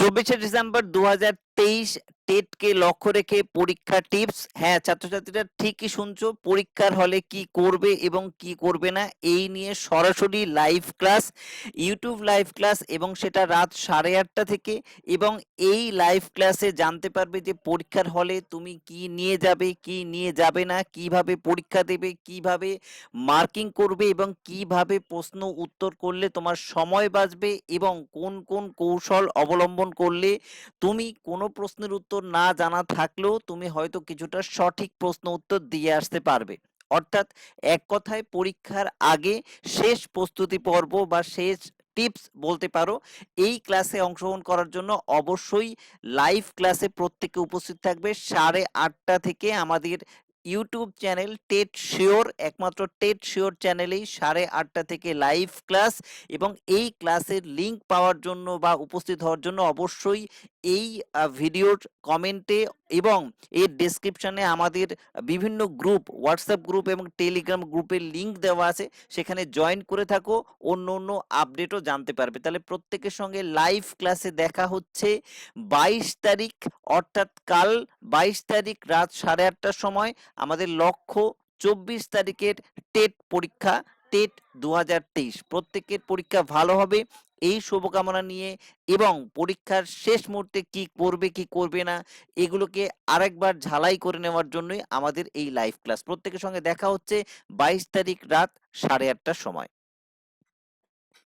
24শে December 2023 টেটকে লক্ষ্য রেখে পরীক্ষা টিপস। হ্যাঁ, ছাত্রছাত্রীরা ঠিকই শুনছো, পরীক্ষার হলে কি করবে এবং কি করবে না এই নিয়ে সরাসরি live class, YouTube live class, এবং সেটা রাত 8:30 থেকে। এবং এই লাইভ ক্লাসে জানতে পারবে যে পরীক্ষার হলে তুমি কি নিয়ে যাবে, কি নিয়ে যাবে না, কিভাবে পরীক্ষা দেবে, কিভাবে মার্কিং করবে এবং কিভাবে প্রশ্ন উত্তর করলে তোমার সময় বাঁচবে, এবং কোন কোন কৌশল অবলম্বন করলে তুমি কোনো প্রশ্নের উত্তর না জানা থাকলেও তুমি হয়তো কিছুটা সঠিক প্রশ্ন উত্তর দিয়ে আসতে পারবে। অর্থাৎ এক কথায় পরীক্ষার আগে শেষ প্রস্তুতি পর্ব বা শেষ টিপস বলতে পারো। এই ক্লাসে অংশগ্রহণ করার জন্য অবশ্যই লাইভ ক্লাসে প্রত্যেকে উপস্থিত থাকবে 8:30 থেকে। আমাদের ইউটিউব চ্যানেল টেট শিওর, একমাত্র টেট শিওর চ্যানেলেই 8:30 থেকে লাইভ ক্লাস। এবং এই ক্লাসের লিংক পাওয়ার জন্য বা উপস্থিত হওয়ার জন্য অবশ্যই এই ভিডিওর কমেন্টে এবং এর ডেসক্রিপশনে আমাদের বিভিন্ন গ্রুপ, হোয়াটসঅ্যাপ গ্রুপ এবং টেলিগ্রাম গ্রুপের লিংক দেওয়া আছে, সেখানে জয়েন করে থাকো, অন্য অন্য আপডেটও জানতে পারবে। তাহলে প্রত্যেকের সঙ্গে লাইভ ক্লাসে দেখা হচ্ছে 22 তারিখ, অর্থাৎ কাল 22 তারিখ রাত 8:30টার সময়। আমাদের লক্ষ্য 24 তারিখের টেট পরীক্ষা, টেট 2023। প্রত্যেকের পরীক্ষা ভালো হবে এই শুভকামনা নিয়ে, এবং পরীক্ষার শেষ মুহূর্তে কি করবে কি করবে না এগুলোকে আরেকবার ঝালাই করে নেওয়ার জন্যই আমাদের এই লাইভ ক্লাস। প্রত্যেকের সঙ্গে দেখা হচ্ছে 22 তারিখ রাত 8:30টার সময়।